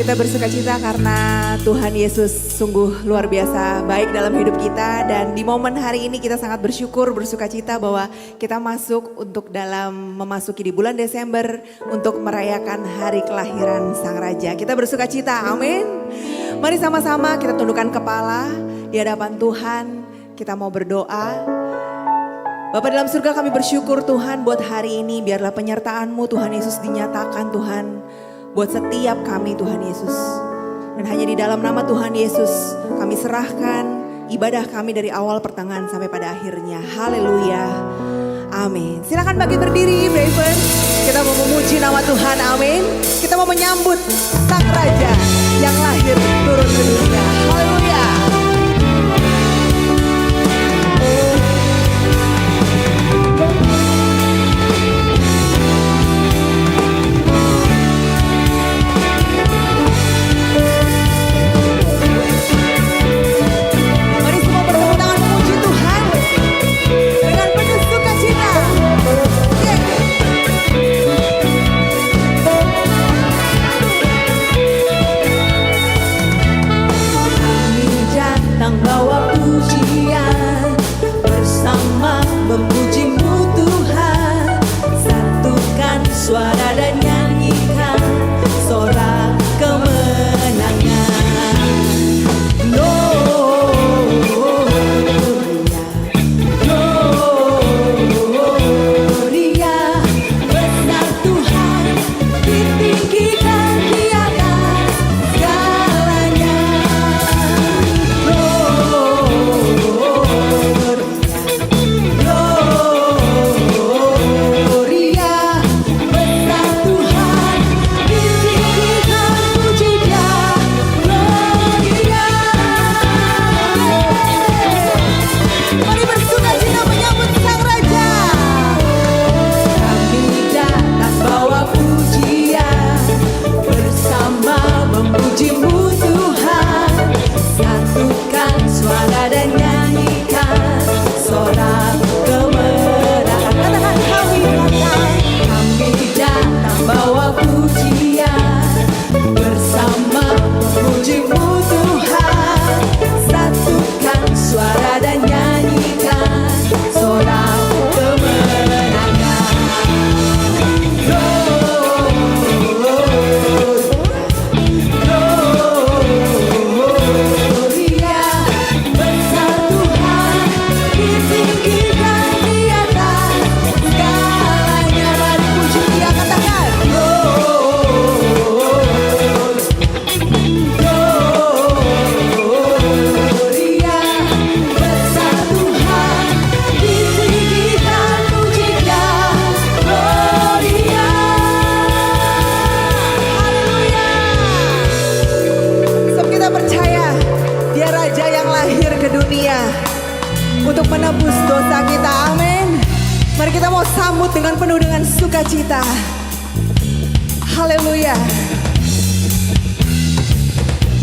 Kita bersukacita karena Tuhan Yesus sungguh luar biasa baik dalam hidup kita. Dan di momen hari ini kita sangat bersyukur, bersukacita bahwa kita masuk untuk memasuki di bulan Desember untuk merayakan hari kelahiran Sang Raja. Kita bersukacita, amin. Mari sama-sama kita tundukkan kepala di hadapan Tuhan. Kita mau berdoa. Bapa dalam surga, kami bersyukur Tuhan buat hari ini. Biarlah penyertaan-Mu Tuhan Yesus dinyatakan Tuhan buat setiap kami Tuhan Yesus. Dan hanya di dalam nama Tuhan Yesus kami serahkan ibadah kami dari awal pertengahan sampai pada akhirnya. Haleluya. Amin. Silakan bagi berdiri Braven. Kita mau memuji nama Tuhan. Amin. Kita mau menyambut Sang Raja yang lahir turun ke dunia. Haleluya. Suara dan nyanyikan sorak kemenangan. Gloria, besar Tuhan, ditinggikan di atas segalanya. Untuk menebus dosa kita, amin. Mari kita mau sambut dengan penuh dengan sukacita. Haleluya.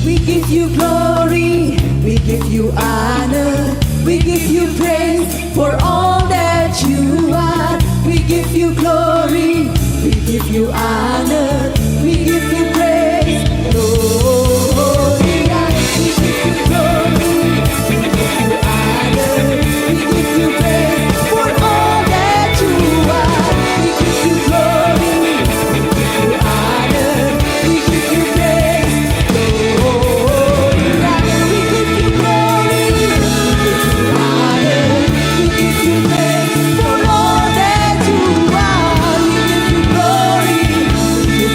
We give you glory, we give you honor, we give you praise for all that you are. We give you glory, we give you honor, we give you praise. Gloria, we give you glory, we give you honor, we give you praise for all that you are. We give you glory, we give you honor, we give you praise. Gloria, we give you glory, we give you honor, we give you praise for all that you are. We give you glory, we give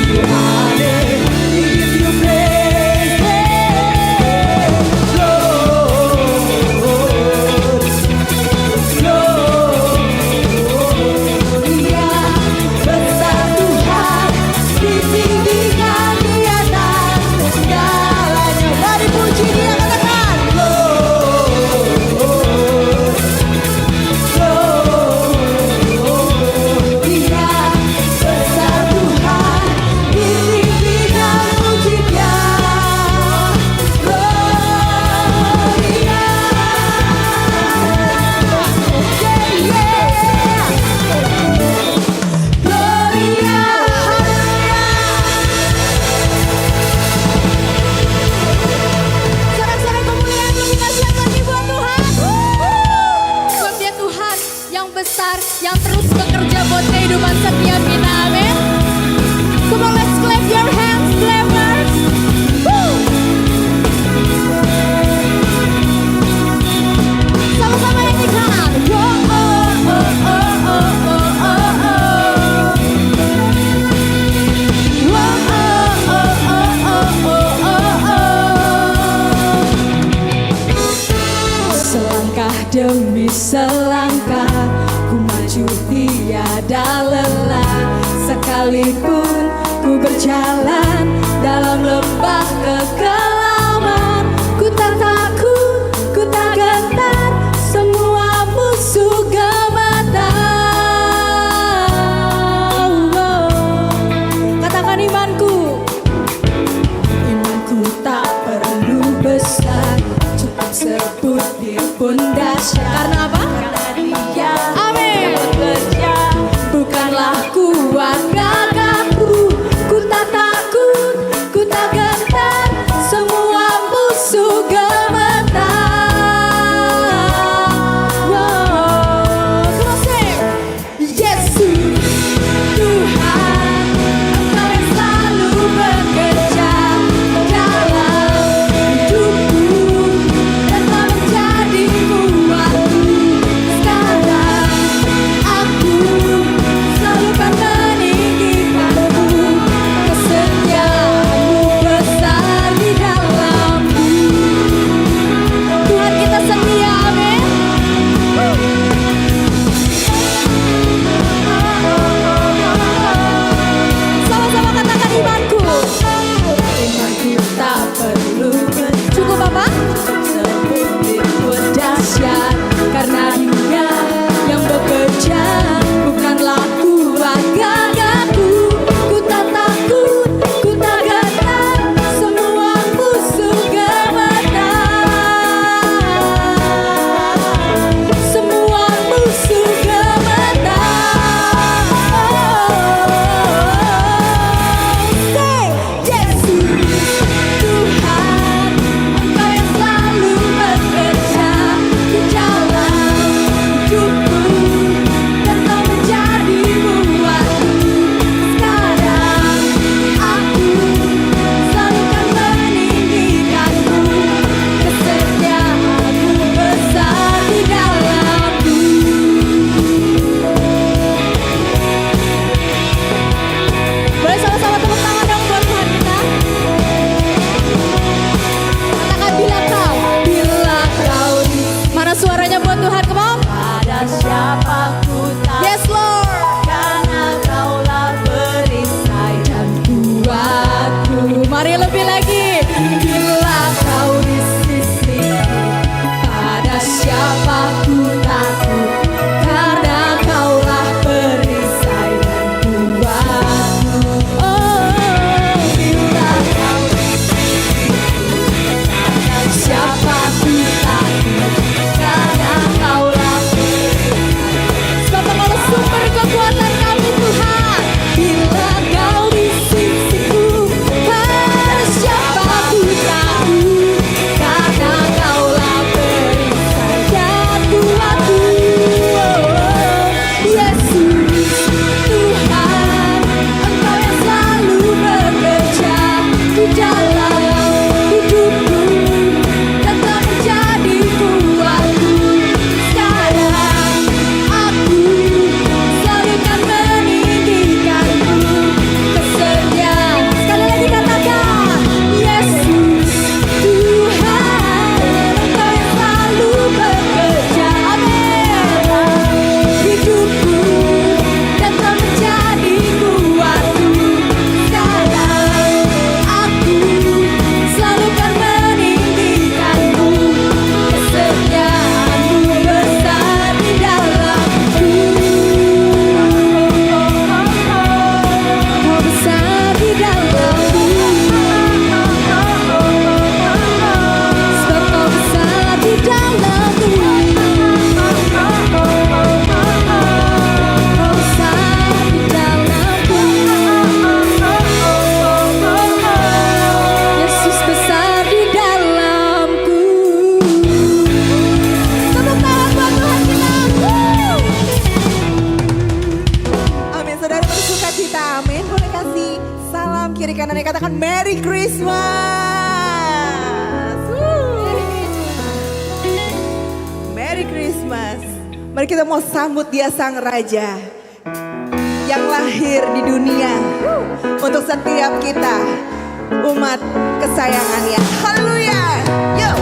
besar yang terus bekerja buat kehidupan setiap kita, amin. Come on, let's clap your hands, clappers. Woo! Sama-sama nyanyikan. Oh, oh, oh, oh, oh, oh, oh, oh. Oh, oh, oh, oh, oh, oh, oh. Selangkah demi selangkah ku maju tiada lelah. Sekalipun ku berjalan dalam lembah kekelaman, ku tak takut, ku tak gentar, semua musuh gemetar. Katakan imanku, imanku tak perlu besar, cukup sebut dia pun dahsyat. Karena apa? Karena dia Amin. yang bekerja, bukanlah kuat gagahku. Ku tak takut, ku tak gentar, semua musuh gemetar. Wow. Come on, sing. Yesus Tuhan, Engkau yang selalu bekerja dalam hidupku dan telah menjadi kuatku. Sekarang aku selalu kan meninggikanmu, kesetiaanmu besar di dalamku. Tuhan kita setia, amin. Sama-sama katakan imanku. Imanku tak perlu Cukup apa? sebut dia pun dahsyat, karena dia yang bekerja, bukanlah kuat gagahku. Ku tak takut, ku tak gentar, semua musuh gemetar. Semua musuh gemetar. Say, Yesus Tuhan, Engkau yang selalu bekerja di dalam hidupku dan telah menjadi kuatku. Sekarang aku selalu kan meninggikanmu, kesetiaanmu besar di dalamku. Boleh sama-sama tepuk tangan dong buat Tuhan kita. Katakan bila kau. Mana suaranya buat Tuhan, come on. Pada siapa ku tak, Yes Lord. karena Kaulah perisai dan kuatku. Mari lebih lagi. Bila Kau di sisiku, pada siapa ku takut, karena Kaulah perisai dan kuatku. Oh, bila Kau di sisiku, pada siapa ku takut, karena Kaulah perisai Merry Christmas. Mari kita mau sambut dia sang raja yang lahir di dunia untuk setiap kita umat kesayangannya. Haleluya. Yo.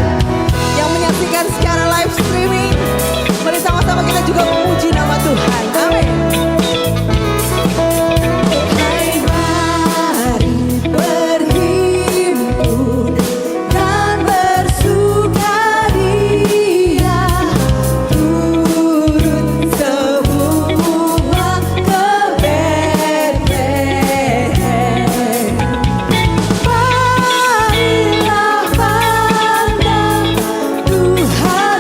Yang menyaksikan secara live streaming, mari sama-sama kita juga memuji nama Tuhan. Amin. Hai, mari berhimpun dan bersukaria, turut semua ke Betlehem. Marilah pandang Tuhan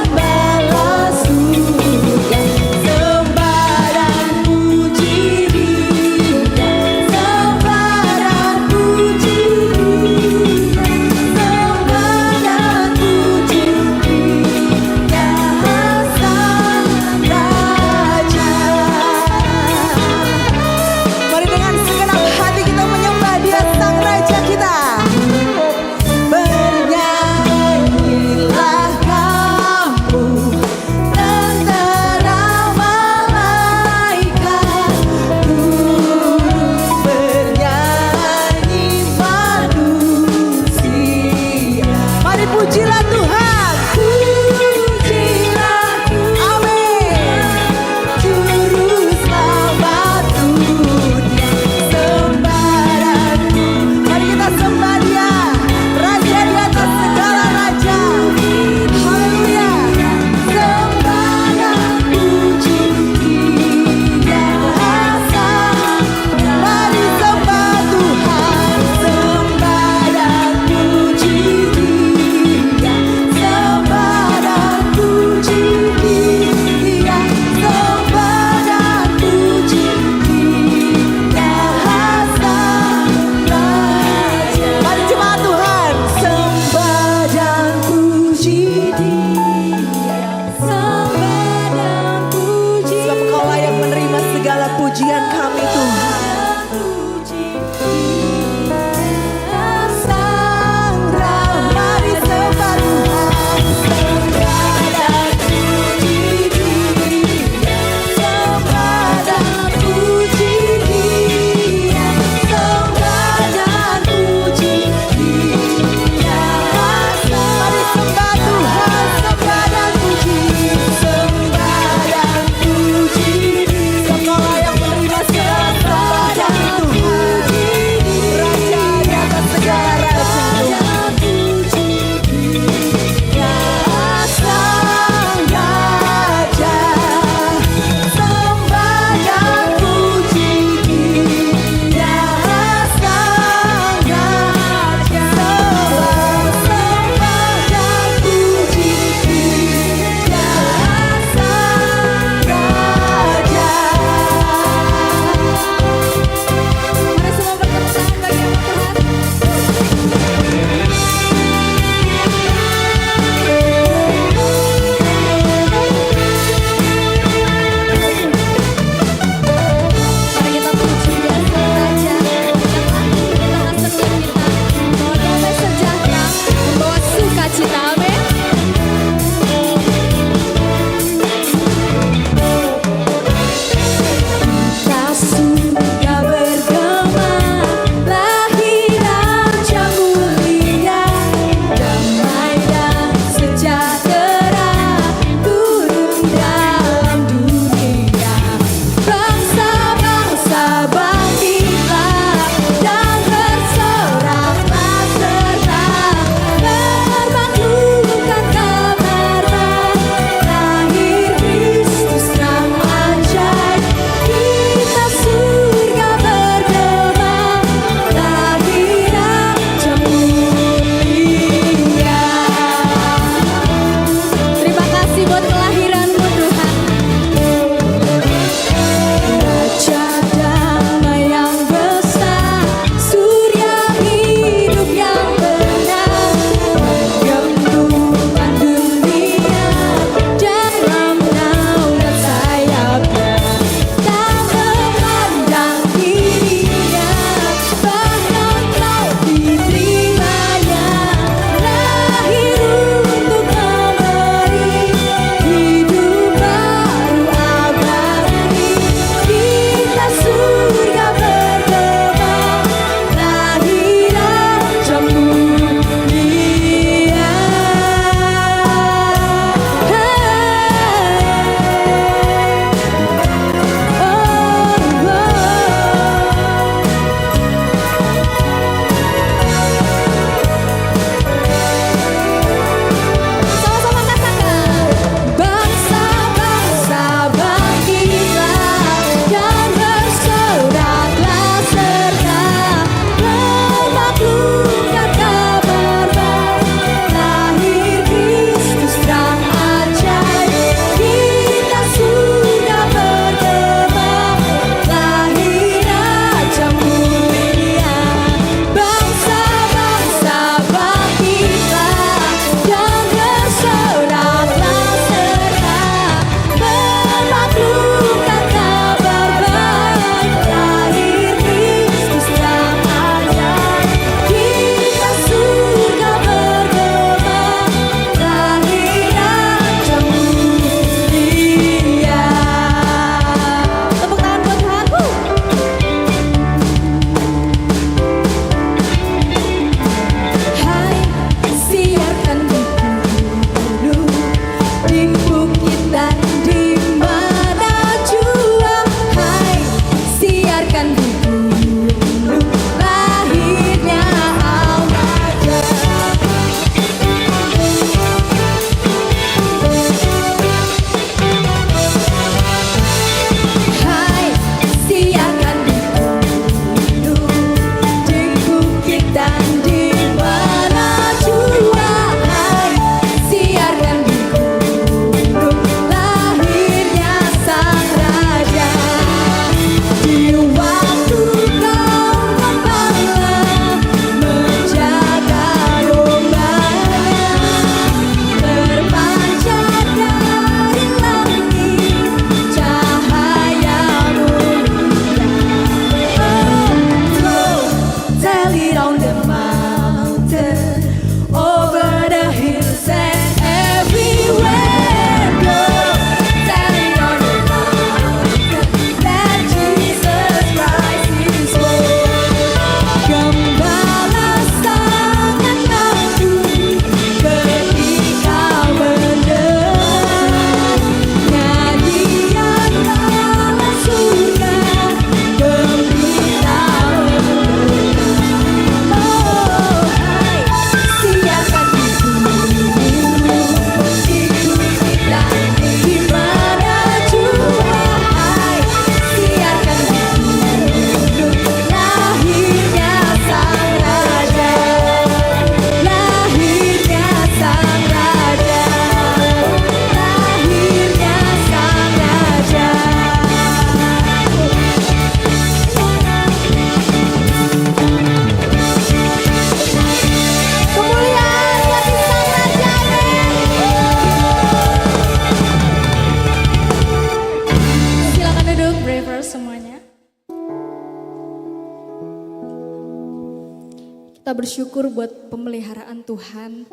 Kita bersyukur buat pemeliharaan Tuhan.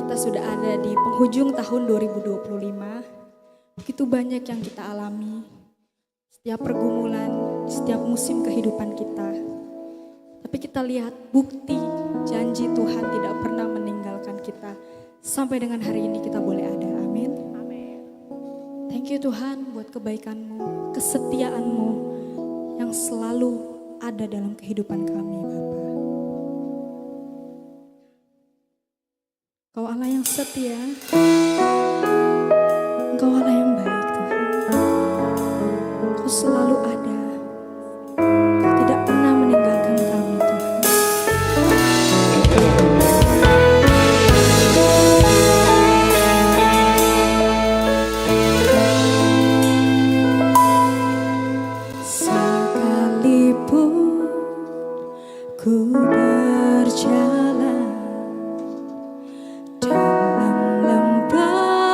Kita sudah ada di penghujung tahun 2025. Begitu banyak yang kita alami. Setiap pergumulan, di setiap musim kehidupan kita. Tapi kita lihat bukti janji Tuhan tidak pernah meninggalkan kita. Sampai dengan hari ini kita boleh ada. Amin. Thank you Tuhan buat kebaikan-Mu, kesetiaan-Mu yang selalu ada dalam kehidupan kami Bapa. Engkau Allah yang setia, Engkau Allah yang baik Tuhan. Engkau selalu ada, Engkau tidak pernah meninggalkan kami Tuhan. Sekalipun ku berjalan dalam lembah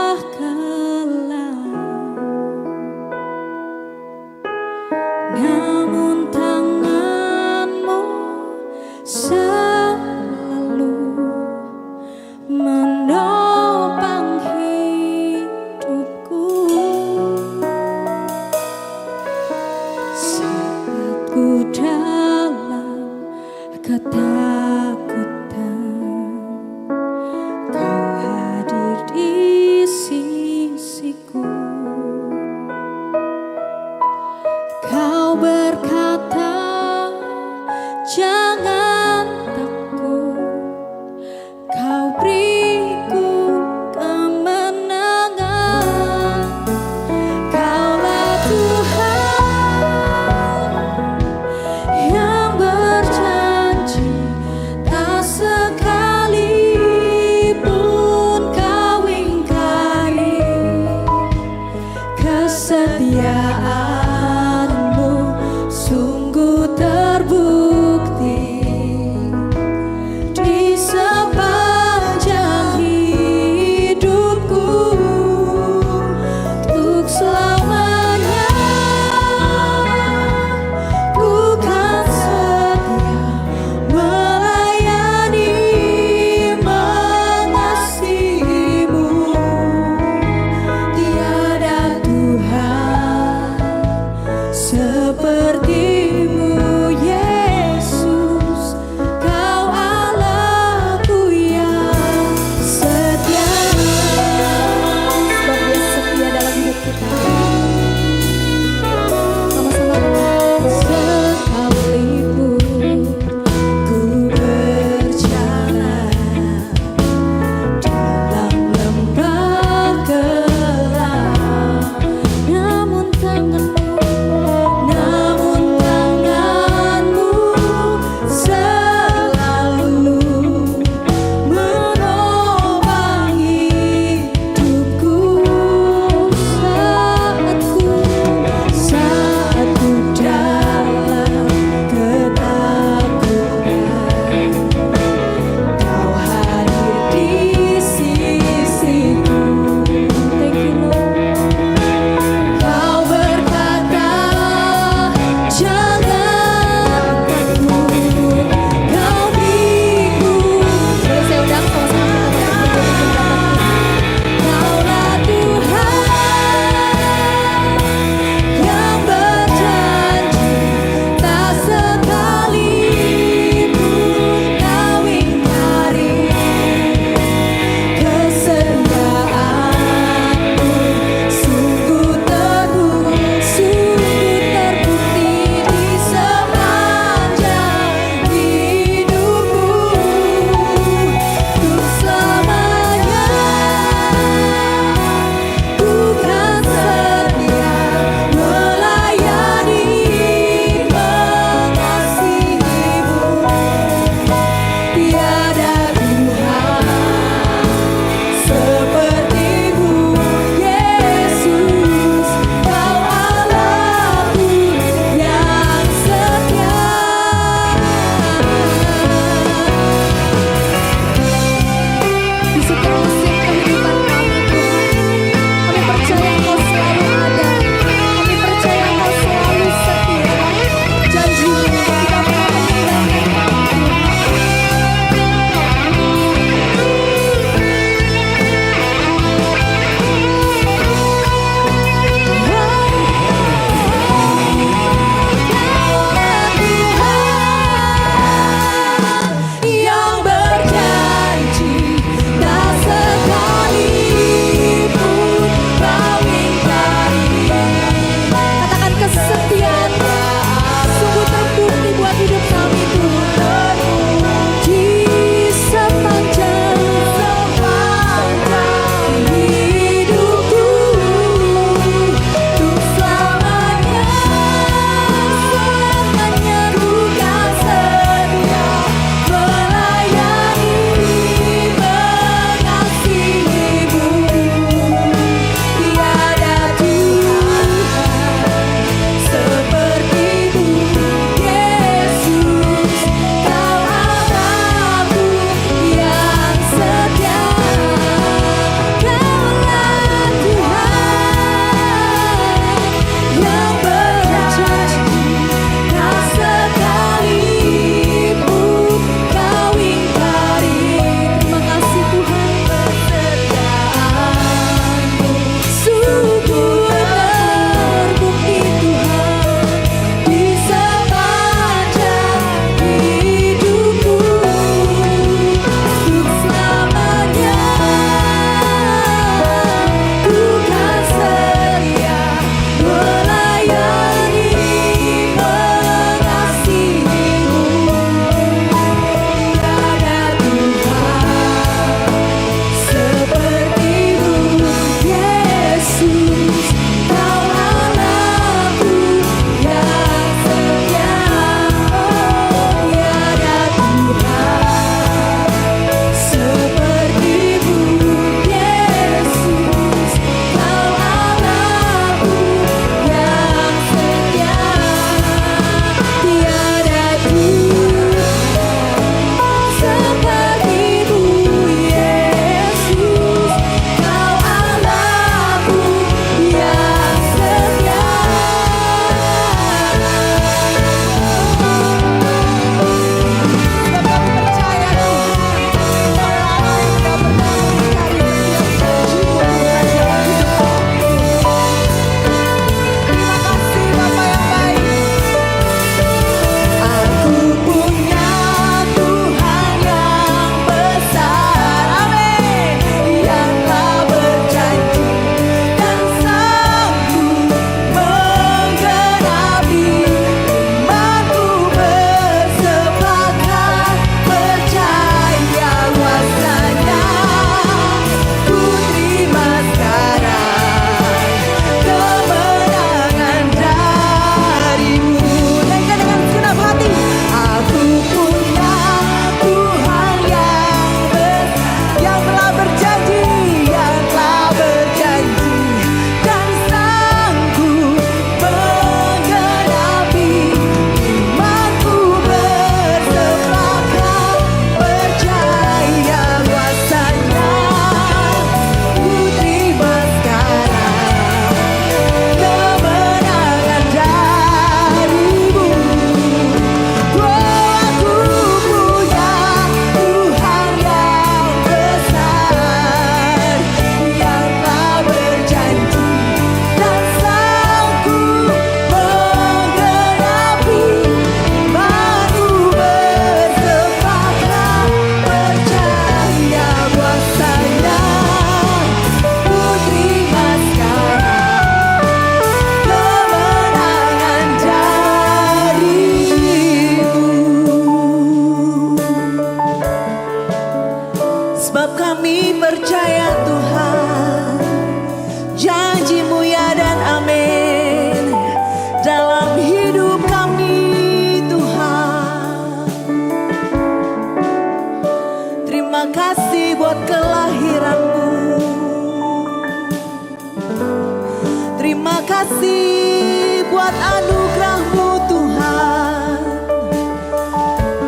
Terima kasih buat anugerah-Mu Tuhan.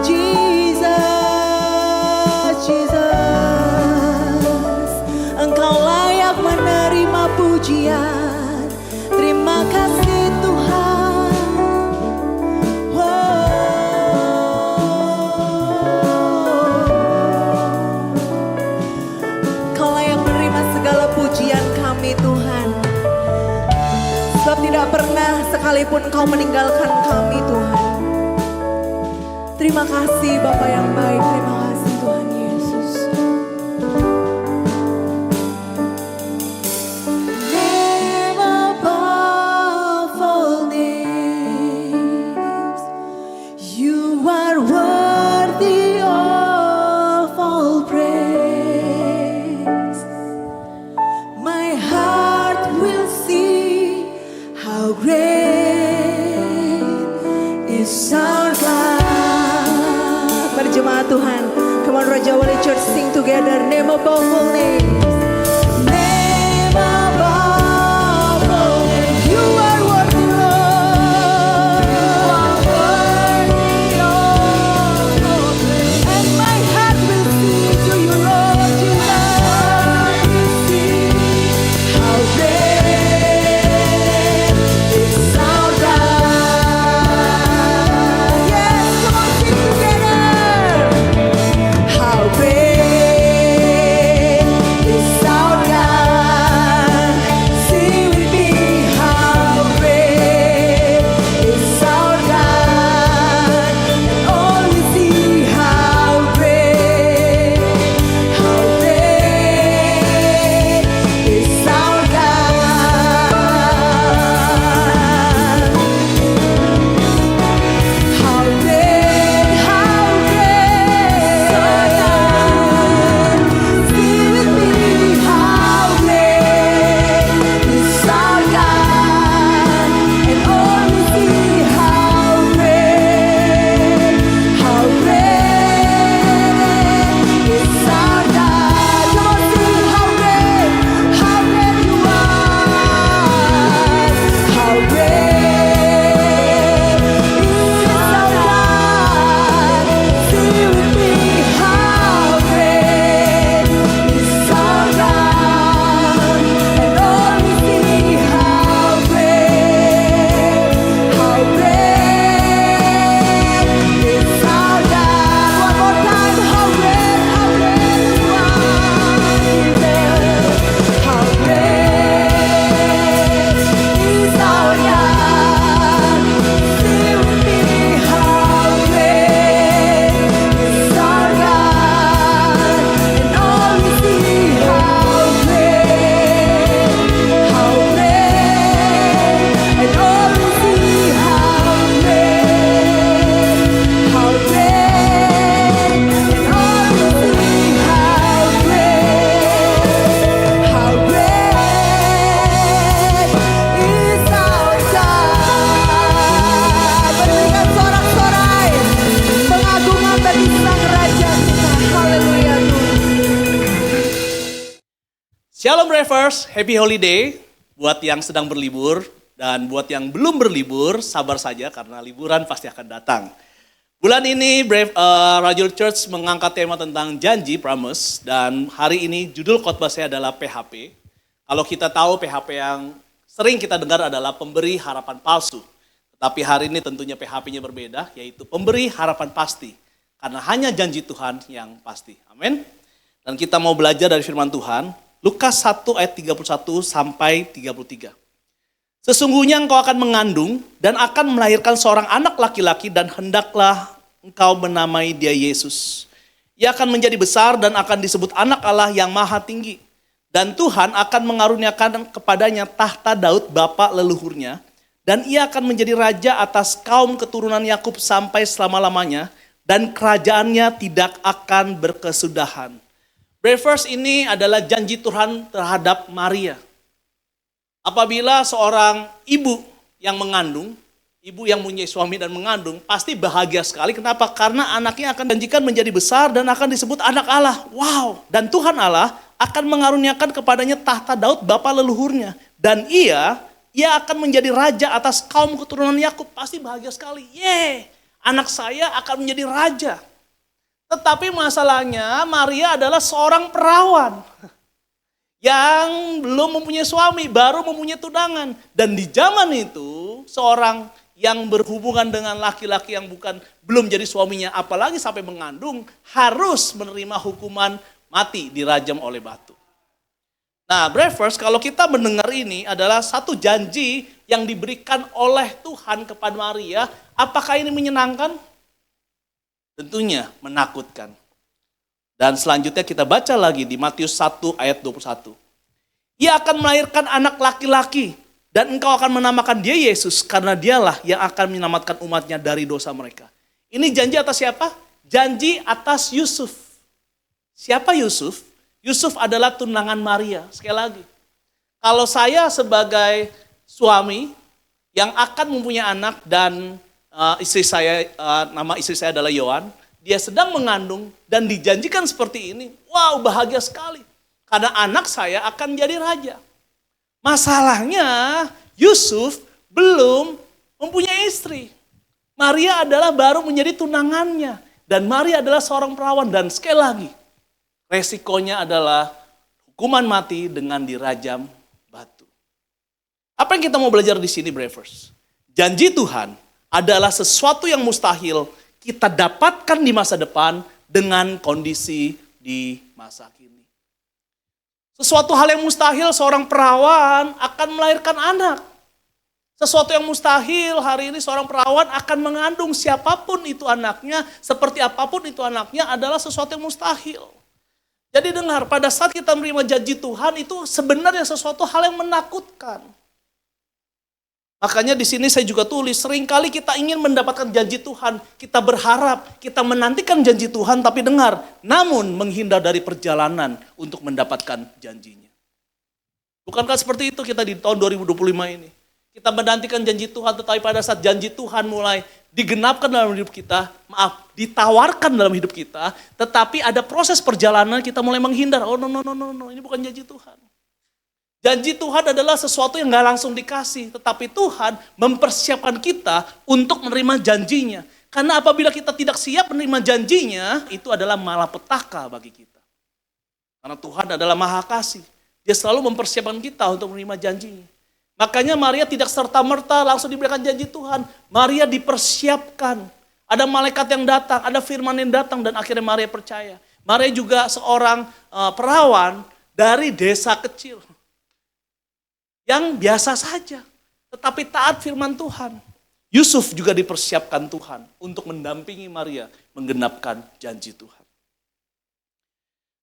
Jesus, Jesus, Engkau layak menerima pujian. Terima kasih Tuhan. Engkau layak menerima segala pujian kami Tuhan. Sebab tidak pernah sekalipun Engkau meninggalkan kami Tuhan. Terima kasih Bapa yang baik, terima kasih Tuhan Yesus. Name above all names, You are worthy of all praise. My heart will sing how great is our God. Berjemaat Tuhan, come on Raja Wali Church, sing together, name above all names. Name above all names, You are worthy, Lord. You are worthy of all praise. And my heart will sing to You, Lord Jesus. How great is our God. Yes, come on, sing together. How great is our God. Sing with me. How great is our God. And all we see, how great is our God. How great is our God. Sing with me. How great is our God. And all we see, how great is our God. Come on, sing. How great You are. How great is our God. Sing with me. How great is our God. And all we see, how great is our God. One more time. How great You are, Jesus. How great is our God. Sing with me. How great is our God. And all we see, how great, and all we see, how great, and all we see, how great is our God. Berikan sorak-sorai pengagungan bagi Sang Raja kita. Haleluya Tuhan. Shalom Ravers, happy holiday buat yang sedang berlibur dan buat yang belum berlibur, sabar saja karena liburan pasti akan datang. Bulan ini Raja Church mengangkat tema tentang janji, promise, dan hari ini judul khotbah saya adalah PHP. Kalau kita tahu PHP yang sering kita dengar adalah pemberi harapan palsu. Tetapi hari ini tentunya PHP-nya berbeda, yaitu pemberi harapan pasti. Karena hanya janji Tuhan yang pasti. Amin. Dan kita mau belajar dari firman Tuhan, Lukas 1 ayat 31 sampai 33. Sesungguhnya engkau akan mengandung dan akan melahirkan seorang anak laki-laki dan hendaklah engkau menamai dia Yesus. Ia akan menjadi besar dan akan disebut anak Allah yang maha tinggi. Dan Tuhan akan mengaruniakan kepadanya tahta Daud bapa leluhurnya. Dan ia akan menjadi raja atas kaum keturunan Yakub sampai selama-lamanya. Dan kerajaannya tidak akan berkesudahan. Verse ini adalah janji Tuhan terhadap Maria. Apabila seorang ibu yang mengandung, ibu yang punya suami dan mengandung, pasti bahagia sekali. Kenapa? Karena anaknya akan janjikan menjadi besar dan akan disebut anak Allah. Wow! Dan Tuhan Allah akan mengaruniakan kepadanya tahta Daud bapa leluhurnya. Dan ia ia akan menjadi raja atas kaum keturunan Yakub. Pasti bahagia sekali. Anak saya akan menjadi raja. Tetapi masalahnya Maria adalah seorang perawan yang belum mempunyai suami, baru mempunyai tunangan. Dan di zaman itu seorang yang berhubungan dengan laki-laki yang belum jadi suaminya, apalagi sampai mengandung, harus menerima hukuman mati, dirajam oleh batu. Nah, Bravers, kalau kita mendengar ini adalah satu janji yang diberikan oleh Tuhan kepada Maria. Apakah ini menyenangkan? Tentunya menakutkan. Dan selanjutnya kita baca lagi di Matius 1 ayat 21. Ia akan melahirkan anak laki-laki dan engkau akan menamakan dia Yesus karena dialah yang akan menyelamatkan umatnya dari dosa mereka. Ini janji atas siapa? Janji atas Yusuf. Siapa Yusuf? Yusuf adalah tunangan Maria. Sekali lagi, kalau saya sebagai suami yang akan mempunyai anak dan nama istri saya adalah Yohan, dia sedang mengandung dan dijanjikan seperti ini. Wow, bahagia sekali. Karena anak saya akan jadi raja. Masalahnya Yusuf belum mempunyai istri. Maria adalah baru menjadi tunangannya. Dan Maria adalah seorang perawan. Dan sekali lagi, resikonya adalah hukuman mati dengan dirajam batu. Apa yang kita mau belajar di sini, Bravers? Janji Tuhan adalah sesuatu yang mustahil kita dapatkan di masa depan dengan kondisi di masa kini. Sesuatu hal yang mustahil seorang perawan akan melahirkan anak. Sesuatu yang mustahil hari ini seorang perawan akan mengandung siapapun itu anaknya, seperti apapun itu anaknya adalah sesuatu yang mustahil. Jadi dengar, pada saat kita menerima janji Tuhan itu sebenarnya sesuatu hal yang menakutkan. Makanya di sini saya juga tulis, seringkali kita ingin mendapatkan janji Tuhan, kita berharap, kita menantikan janji Tuhan, tapi dengar, namun menghindar dari perjalanan untuk mendapatkan janjinya. Bukankah seperti itu kita di tahun 2025 ini? Kita menantikan janji Tuhan, tetapi pada saat janji Tuhan mulai digenapkan dalam hidup kita, ditawarkan dalam hidup kita, tetapi ada proses perjalanan kita mulai menghindar. Oh no, ini bukan janji Tuhan. Janji Tuhan adalah sesuatu yang gak langsung dikasih, tetapi Tuhan mempersiapkan kita untuk menerima janjinya. Karena apabila kita tidak siap menerima janjinya, itu adalah malapetaka bagi kita. Karena Tuhan adalah Maha Kasih. Dia selalu mempersiapkan kita untuk menerima janjinya. Makanya Maria tidak serta-merta langsung diberikan janji Tuhan. Maria dipersiapkan. Ada malaikat yang datang, ada firman yang datang, dan akhirnya Maria percaya. Maria juga seorang perawan dari desa kecil. Yang biasa saja, tetapi taat firman Tuhan. Yusuf juga dipersiapkan Tuhan untuk mendampingi Maria menggenapkan janji Tuhan.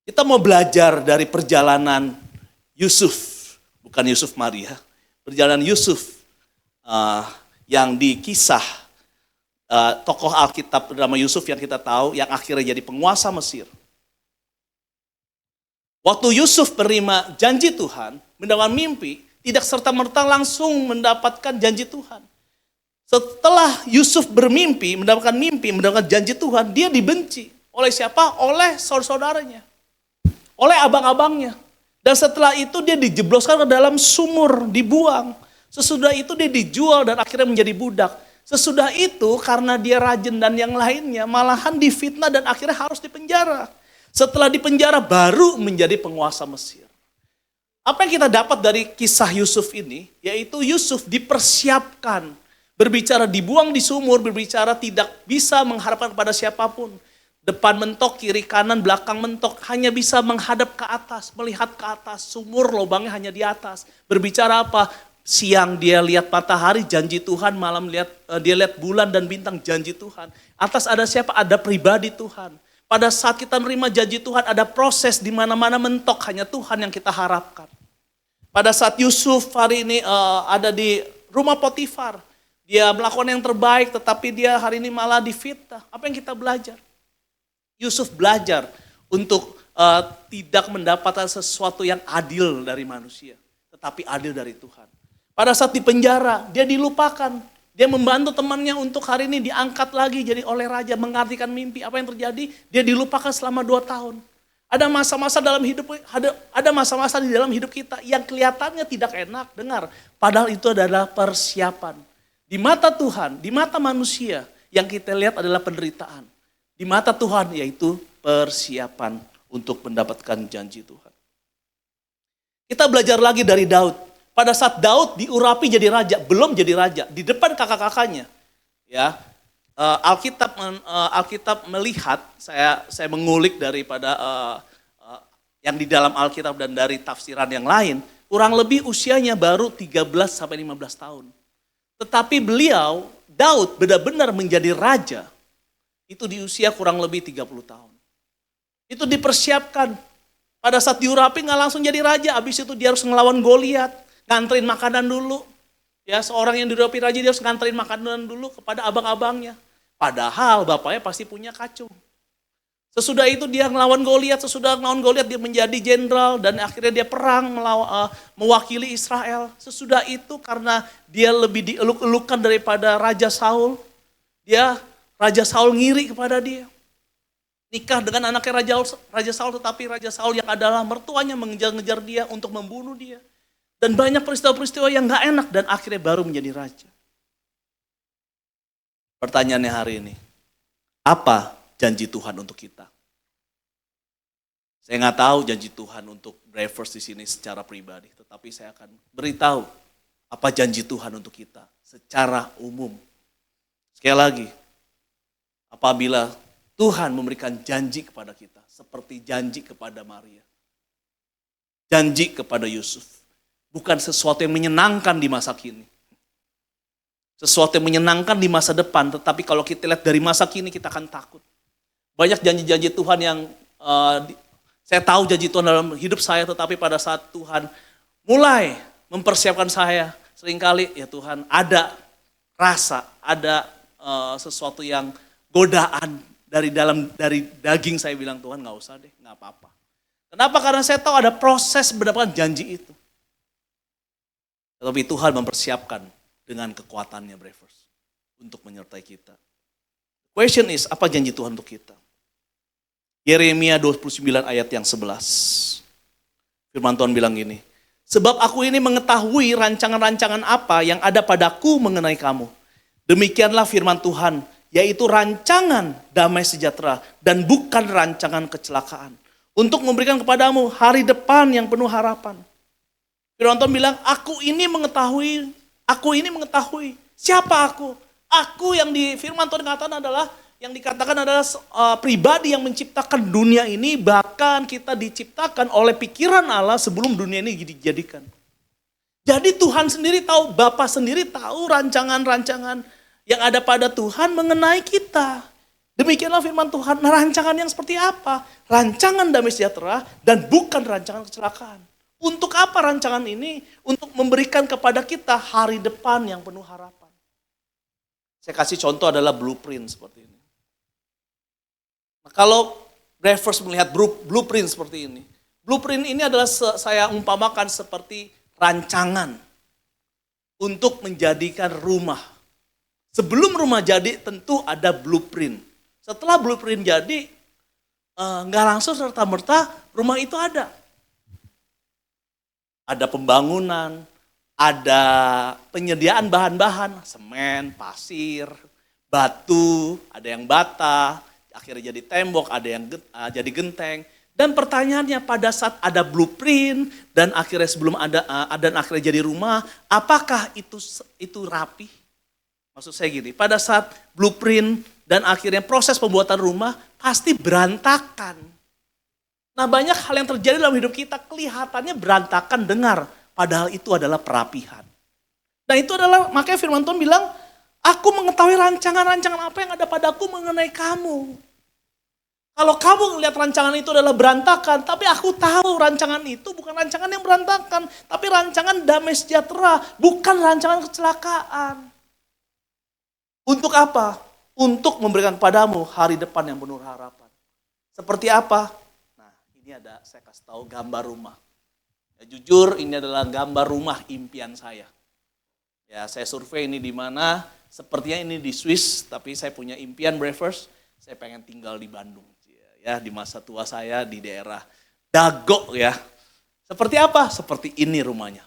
Kita mau belajar dari perjalanan Yusuf, bukan Yusuf Maria, perjalanan Yusuf yang di kisah tokoh Alkitab bernama Yusuf yang kita tahu, yang akhirnya jadi penguasa Mesir. Waktu Yusuf menerima janji Tuhan, mendapat mimpi, tidak serta-merta langsung mendapatkan janji Tuhan. Setelah Yusuf bermimpi, mendapatkan janji Tuhan, dia dibenci. Oleh siapa? Oleh saudara-saudaranya. Oleh abang-abangnya. Dan setelah itu dia dijebloskan ke dalam sumur, dibuang. Sesudah itu dia dijual dan akhirnya menjadi budak. Sesudah itu karena dia rajin dan yang lainnya, malahan difitnah dan akhirnya harus dipenjara. Setelah dipenjara baru menjadi penguasa Mesir. Apa yang kita dapat dari kisah Yusuf ini, yaitu Yusuf dipersiapkan. Berbicara dibuang di sumur, berbicara tidak bisa mengharapkan kepada siapapun. Depan mentok, kiri kanan, belakang mentok, hanya bisa menghadap ke atas, melihat ke atas. Sumur lubangnya hanya di atas. Berbicara apa? Siang dia lihat matahari, janji Tuhan, malam dia lihat bulan dan bintang, janji Tuhan. Atas ada siapa? Ada pribadi Tuhan. Pada saat kita menerima janji Tuhan, ada proses di mana-mana mentok, hanya Tuhan yang kita harapkan. Pada saat Yusuf hari ini ada di rumah Potifar, dia melakukan yang terbaik, tetapi dia hari ini malah difitnah. Apa yang kita belajar? Yusuf belajar untuk tidak mendapatkan sesuatu yang adil dari manusia, tetapi adil dari Tuhan. Pada saat di penjara, dia dilupakan. Dia membantu temannya untuk hari ini diangkat lagi jadi oleh raja, mengartikan mimpi. Apa yang terjadi? Dia dilupakan selama 2 tahun. Ada masa-masa dalam hidup, ada masa-masa di dalam hidup kita yang kelihatannya tidak enak, dengar. Padahal itu adalah persiapan. Di mata Tuhan, di mata manusia, yang kita lihat adalah penderitaan. Di mata Tuhan yaitu persiapan untuk mendapatkan janji Tuhan. Kita belajar lagi dari Daud. Pada saat Daud diurapi jadi raja, belum jadi raja, di depan kakak-kakaknya. Ya, Alkitab melihat, saya mengulik daripada yang di dalam Alkitab dan dari tafsiran yang lain, kurang lebih usianya baru 13 sampai 15 tahun. Tetapi beliau, Daud benar-benar menjadi raja, itu di usia kurang lebih 30 tahun. Itu dipersiapkan. Pada saat diurapi nggak langsung jadi raja, habis itu dia harus ngelawan Goliat, nganterin makanan dulu. Ya, seorang yang diurapi raja dia harus nganterin makanan dulu kepada abang-abangnya. Padahal bapaknya pasti punya kacung. Sesudah itu dia ngelawan Goliat, dia menjadi jenderal dan akhirnya dia perang mewakili Israel. Sesudah itu karena dia lebih dieluk-elukan daripada Raja Saul, Raja Saul ngiri kepada dia. Nikah dengan anaknya Raja Saul, tetapi Raja Saul yang adalah mertuanya mengejar-ngejar dia untuk membunuh dia. Dan banyak peristiwa-peristiwa yang gak enak dan akhirnya baru menjadi raja. Pertanyaannya hari ini, apa janji Tuhan untuk kita? Saya nggak tahu janji Tuhan untuk drivers di sini secara pribadi, tetapi saya akan beritahu apa janji Tuhan untuk kita secara umum. Sekali lagi, apabila Tuhan memberikan janji kepada kita, seperti janji kepada Maria, janji kepada Yusuf, bukan sesuatu yang menyenangkan di masa kini. Sesuatu yang menyenangkan di masa depan, tetapi kalau kita lihat dari masa kini kita akan takut. Banyak janji-janji Tuhan yang saya tahu janji Tuhan dalam hidup saya, tetapi pada saat Tuhan mulai mempersiapkan saya, seringkali ya Tuhan ada rasa, ada sesuatu yang godaan dari daging saya bilang, Tuhan nggak usah deh, nggak apa-apa. Kenapa? Karena saya tahu ada proses mendapatkan janji itu. Tetapi Tuhan mempersiapkan dengan kekuatannya, believers, untuk menyertai kita. Question is, apa janji Tuhan untuk kita? Yeremia 29 ayat yang 11. Firman Tuhan bilang gini, sebab aku ini mengetahui rancangan-rancangan apa yang ada padaku mengenai kamu. Demikianlah firman Tuhan, yaitu rancangan damai sejahtera dan bukan rancangan kecelakaan. Untuk memberikan kepadamu hari depan yang penuh harapan. Firman Tuhan bilang, aku ini mengetahui. Siapa aku? Aku yang di firman Tuhan dikatakan adalah pribadi yang menciptakan dunia ini, bahkan kita diciptakan oleh pikiran Allah sebelum dunia ini dijadikan. Jadi Tuhan sendiri tahu, Bapa sendiri tahu rancangan-rancangan yang ada pada Tuhan mengenai kita. Demikianlah firman Tuhan, nah rancangan yang seperti apa? Rancangan damai sejahtera dan bukan rancangan kecelakaan. Untuk apa rancangan ini? Untuk memberikan kepada kita hari depan yang penuh harapan. Saya kasih contoh adalah blueprint seperti ini. Nah, kalau drivers melihat blueprint seperti ini. Blueprint ini adalah saya umpamakan seperti rancangan untuk menjadikan rumah. Sebelum rumah jadi tentu ada blueprint. Setelah blueprint jadi, nggak langsung serta-merta rumah itu ada. Ada pembangunan, ada penyediaan bahan-bahan, semen, pasir, batu, ada yang bata, akhirnya jadi tembok, ada yang jadi genteng. Dan pertanyaannya pada saat ada blueprint dan akhirnya akhirnya jadi rumah, apakah itu rapi? Maksud saya gini, pada saat blueprint dan akhirnya proses pembuatan rumah pasti berantakan. Nah, banyak hal yang terjadi dalam hidup kita kelihatannya berantakan, dengar, padahal itu adalah perapihan. Nah, itu adalah makanya firman Tuhan bilang, aku mengetahui rancangan-rancangan apa yang ada padaku mengenai kamu. Kalau kamu melihat rancangan itu adalah berantakan, tapi aku tahu rancangan itu bukan rancangan yang berantakan, tapi rancangan damai sejahtera, bukan rancangan kecelakaan. Untuk apa? Untuk memberikan kepadamu hari depan yang penuh harapan. Seperti apa? Ini ada, saya kasih tahu gambar rumah. Ya, jujur ini adalah gambar rumah impian saya. Ya, saya survei ini di mana, sepertinya ini di Swiss, tapi saya punya impian, believers, saya pengen tinggal di Bandung. ya di masa tua saya di daerah Dago ya. Seperti apa? Seperti ini rumahnya.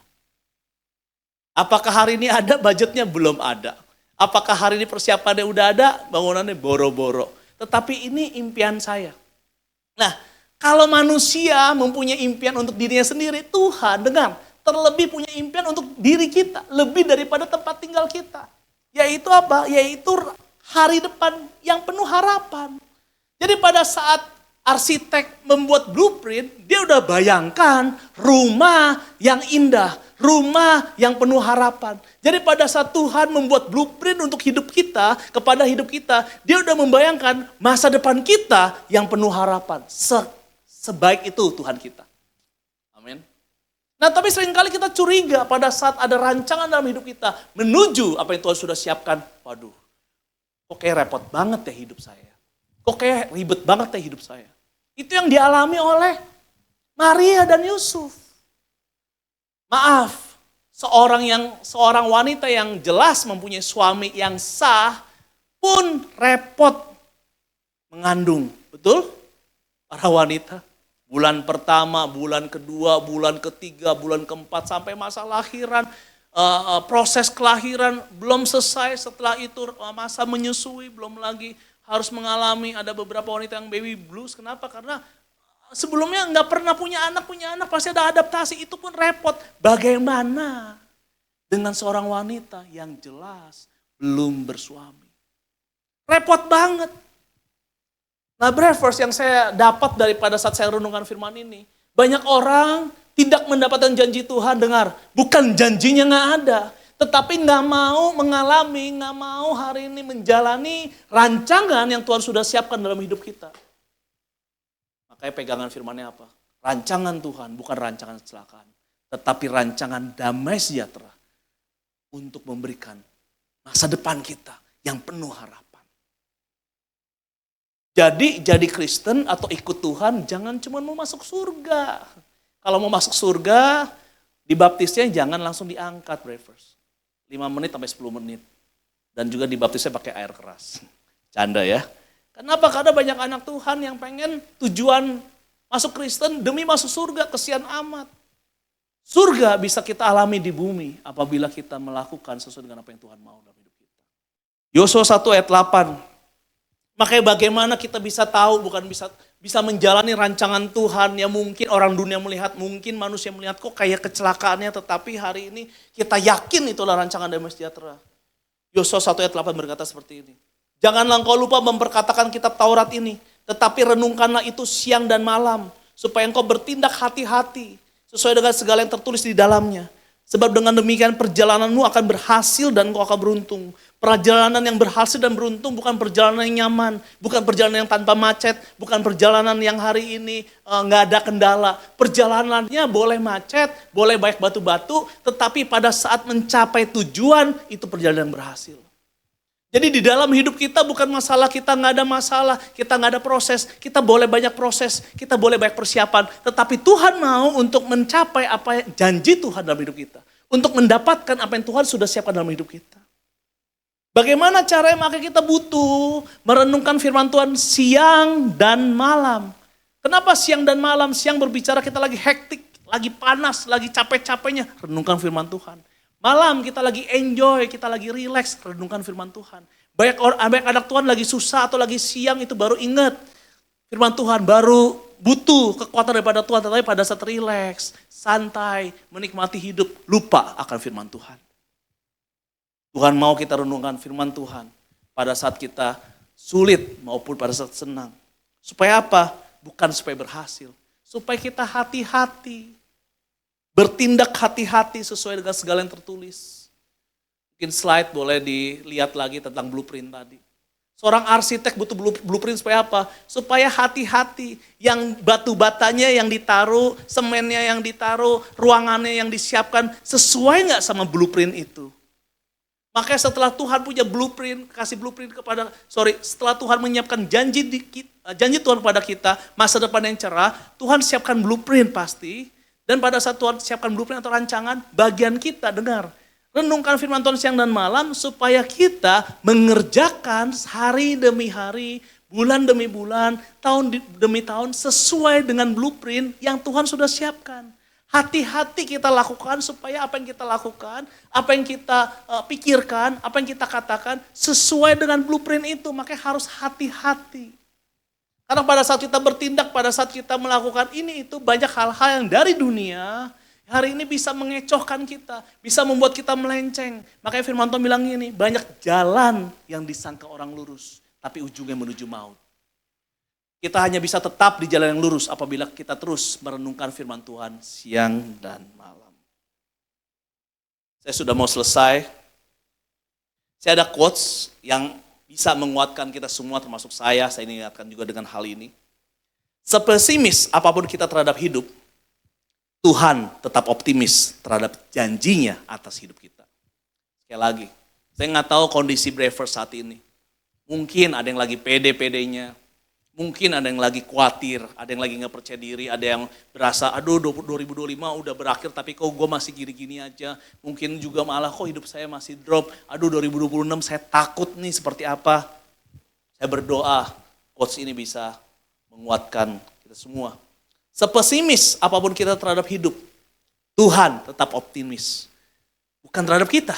Apakah hari ini ada budgetnya? Belum ada. Apakah hari ini persiapannya udah ada? Bangunannya boro-boro. Tetapi ini impian saya. Nah, kalau manusia mempunyai impian untuk dirinya sendiri, Tuhan dengar, terlebih punya impian untuk diri kita, lebih daripada tempat tinggal kita. Yaitu apa? Yaitu hari depan yang penuh harapan. Jadi pada saat arsitek membuat blueprint, dia udah bayangkan rumah yang indah, rumah yang penuh harapan. Jadi pada saat Tuhan membuat blueprint untuk hidup kita, kepada hidup kita, dia udah membayangkan masa depan kita yang penuh harapan. Sebaik itu Tuhan kita. Amin. Nah tapi seringkali kita curiga pada saat ada rancangan dalam hidup kita, menuju apa yang Tuhan sudah siapkan. Waduh, kok kayak repot banget ya hidup saya. Kok kayak ribet banget ya hidup saya. Itu yang dialami oleh Maria dan Yusuf. Maaf, seorang wanita yang jelas mempunyai suami yang sah pun repot mengandung. Betul? Para wanita. Bulan pertama, bulan kedua, bulan ketiga, bulan keempat sampai masa lahiran. Proses kelahiran belum selesai, setelah itu masa menyusui belum lagi. Harus mengalami, ada beberapa wanita yang baby blues. Kenapa? Karena sebelumnya nggak pernah punya anak pasti ada adaptasi. Itu pun repot. Bagaimana dengan seorang wanita yang jelas belum bersuami? Repot banget. Nah, verse yang saya dapat daripada saat saya renungkan firman ini. Banyak orang tidak mendapatkan janji Tuhan, dengar. Bukan janjinya nggak ada. Tetapi nggak mau mengalami, nggak mau hari ini menjalani rancangan yang Tuhan sudah siapkan dalam hidup kita. Makanya pegangan firman-Nya apa? Rancangan Tuhan bukan rancangan kecelakaan. Tetapi rancangan damai sejahtera untuk memberikan masa depan kita yang penuh harapan. Jadi Kristen atau ikut Tuhan jangan cuma mau masuk surga. Kalau mau masuk surga, dibaptisnya jangan langsung diangkat, believers. 5 menit sampai 10 menit. Dan juga dibaptisnya pakai air keras. Canda ya. Kenapa? Karena banyak anak Tuhan yang pengen tujuan masuk Kristen demi masuk surga, kesian amat. Surga bisa kita alami di bumi apabila kita melakukan sesuai dengan apa yang Tuhan mau dalam hidup kita. Yosua 1 ayat 8. Makanya bagaimana kita bisa tahu, bukan bisa menjalani rancangan Tuhan yang mungkin orang dunia melihat, mungkin manusia melihat kok kayak kecelakaannya, tetapi hari ini kita yakin itulah rancangan damai sejahtera. Yosua 1 ayat 8 berkata seperti ini. Janganlah engkau lupa memperkatakan kitab Taurat ini, tetapi renungkanlah itu siang dan malam, supaya engkau bertindak hati-hati, sesuai dengan segala yang tertulis di dalamnya. Sebab dengan demikian perjalananmu akan berhasil dan engkau akan beruntung. Perjalanan yang berhasil dan beruntung bukan perjalanan yang nyaman, bukan perjalanan yang tanpa macet, bukan perjalanan yang hari ini nggak ada kendala. Perjalanannya boleh macet, boleh banyak batu-batu, tetapi pada saat mencapai tujuan itu perjalanan yang berhasil. Jadi di dalam hidup kita bukan masalah kita nggak ada masalah, kita nggak ada proses, kita boleh banyak proses, kita boleh banyak persiapan, tetapi Tuhan mau untuk mencapai apa janji Tuhan dalam hidup kita, untuk mendapatkan apa yang Tuhan sudah siapkan dalam hidup kita. Bagaimana caranya? Maka kita butuh merenungkan firman Tuhan siang dan malam. Kenapa siang dan malam? Siang berbicara kita lagi hektik, lagi panas, lagi capek-capeknya, renungkan firman Tuhan. Malam kita lagi enjoy, kita lagi relax, renungkan firman Tuhan. Banyak anak Tuhan lagi susah atau lagi siang itu baru ingat firman Tuhan, baru butuh kekuatan daripada Tuhan. Tetapi pada saat relax, santai, menikmati hidup, lupa akan firman Tuhan. Tuhan mau kita renungkan firman Tuhan pada saat kita sulit maupun pada saat senang. Supaya apa? Bukan supaya berhasil, supaya kita hati-hati. Bertindak hati-hati sesuai dengan segala yang tertulis. Mungkin slide boleh dilihat lagi tentang blueprint tadi. Seorang arsitek butuh blueprint supaya apa? Supaya hati-hati. Yang batu batanya yang ditaruh, semennya yang ditaruh, ruangannya yang disiapkan sesuai nggak sama blueprint itu. Makanya setelah Tuhan punya blueprint, setelah Tuhan menyiapkan janji Tuhan kepada kita, masa depan yang cerah, Tuhan siapkan blueprint pasti. Dan pada saat Tuhan siapkan blueprint atau rancangan, bagian kita dengar. Renungkan firman Tuhan siang dan malam supaya kita mengerjakan hari demi hari, bulan demi bulan, demi tahun sesuai dengan blueprint yang Tuhan sudah siapkan. Hati-hati kita lakukan supaya apa yang kita lakukan, apa yang kita pikirkan, apa yang kita katakan sesuai dengan blueprint itu. Makanya harus hati-hati. Karena pada saat kita bertindak, pada saat kita melakukan ini itu banyak hal-hal yang dari dunia hari ini bisa mengecohkan kita, bisa membuat kita melenceng. Makanya firman Tuhan bilang gini, banyak jalan yang disangka orang lurus, tapi ujungnya menuju maut. Kita hanya bisa tetap di jalan yang lurus apabila kita terus merenungkan firman Tuhan siang dan malam. Saya sudah mau selesai. Saya ada quotes yang bisa menguatkan kita semua termasuk saya ingatkan juga dengan hal ini. Sepesimis apapun kita terhadap hidup, Tuhan tetap optimis terhadap janjinya atas hidup kita. Sekali lagi, saya nggak tahu kondisi Braver saat ini. Mungkin ada yang lagi pede-pedenya, mungkin ada yang lagi khawatir, ada yang lagi nggak percaya diri, ada yang berasa, aduh 2025 udah berakhir tapi kok gue masih gini-gini aja. Mungkin juga malah kok hidup saya masih drop, aduh 2026 saya takut nih seperti apa. Saya berdoa, quotes ini bisa menguatkan kita semua. Sepesimis apapun kita terhadap hidup, Tuhan tetap optimis. Bukan terhadap kita,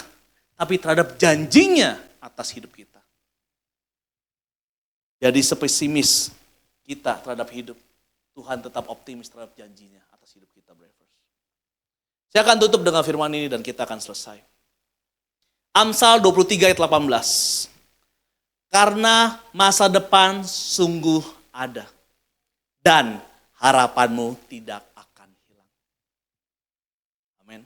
tapi terhadap janjinya atas hidup kita. Jadi sepesimis kita terhadap hidup, Tuhan tetap optimis terhadap janjinya atas hidup kita, Bravers. Saya akan tutup dengan firman ini dan kita akan selesai. Amsal 23 ayat 18. Karena masa depan sungguh ada dan harapanmu tidak akan hilang. Amin.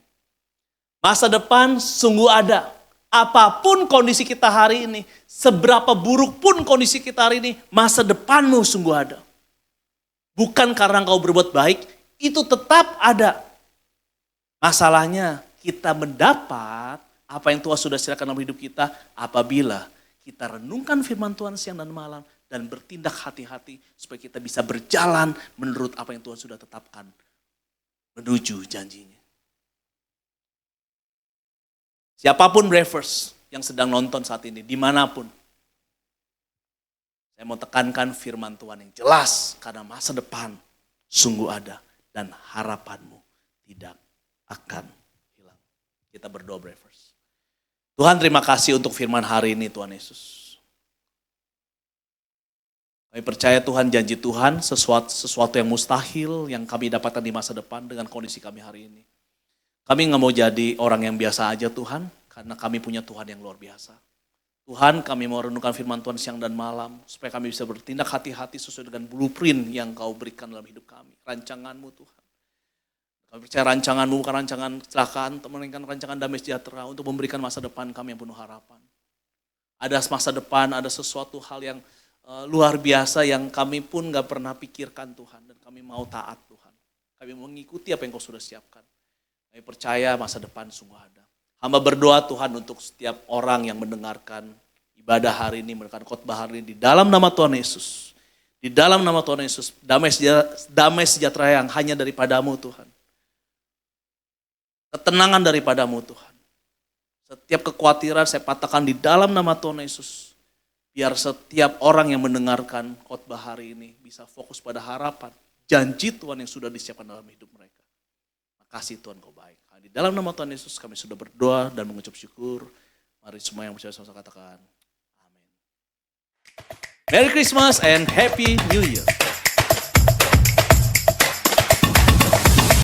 Masa depan sungguh ada. Apapun kondisi kita hari ini, seberapa buruk pun kondisi kita hari ini, masa depanmu sungguh ada. Bukan karena engkau berbuat baik, itu tetap ada. Masalahnya kita mendapat apa yang Tuhan sudah sediakan dalam hidup kita apabila kita renungkan firman Tuhan siang dan malam dan bertindak hati-hati supaya kita bisa berjalan menurut apa yang Tuhan sudah tetapkan menuju janjinya. Siapapun Bravers yang sedang nonton saat ini, dimanapun. Saya mau tekankan firman Tuhan yang jelas, karena masa depan sungguh ada dan harapanmu tidak akan hilang. Kita berdoa Bravers. Tuhan terima kasih untuk firman hari ini Tuhan Yesus. Kami percaya Tuhan janji Tuhan sesuatu yang mustahil yang kami dapatkan di masa depan dengan kondisi kami hari ini. Kami nggak mau jadi orang yang biasa aja Tuhan, karena kami punya Tuhan yang luar biasa. Tuhan, kami mau renungkan firman Tuhan siang dan malam, supaya kami bisa bertindak hati-hati sesuai dengan blueprint yang Kau berikan dalam hidup kami. Rancangan-Mu Tuhan. Kami percaya rancangan-Mu bukan rancangan kecelakaan, melainkan rancangan damai sejahtera untuk memberikan masa depan kami yang penuh harapan. Ada masa depan, ada sesuatu hal yang luar biasa yang kami pun nggak pernah pikirkan Tuhan. Dan kami mau taat Tuhan. Kami mau mengikuti apa yang Kau sudah siapkan. Kami percaya masa depan sungguh ada. Hamba berdoa Tuhan untuk setiap orang yang mendengarkan ibadah hari ini, mendengarkan khotbah hari ini di dalam nama Tuhan Yesus. Di dalam nama Tuhan Yesus, damai sejahtera yang hanya daripadamu Tuhan. Ketenangan daripadamu Tuhan. Setiap kekhawatiran saya patahkan di dalam nama Tuhan Yesus. Biar setiap orang yang mendengarkan khotbah hari ini bisa fokus pada harapan, janji Tuhan yang sudah disiapkan dalam hidup mereka. Kasih Tuhan Kau baik. Di dalam nama Tuhan Yesus kami sudah berdoa dan mengucap syukur. Mari semua yang percaya sama katakan amin. Merry Christmas and Happy New Year.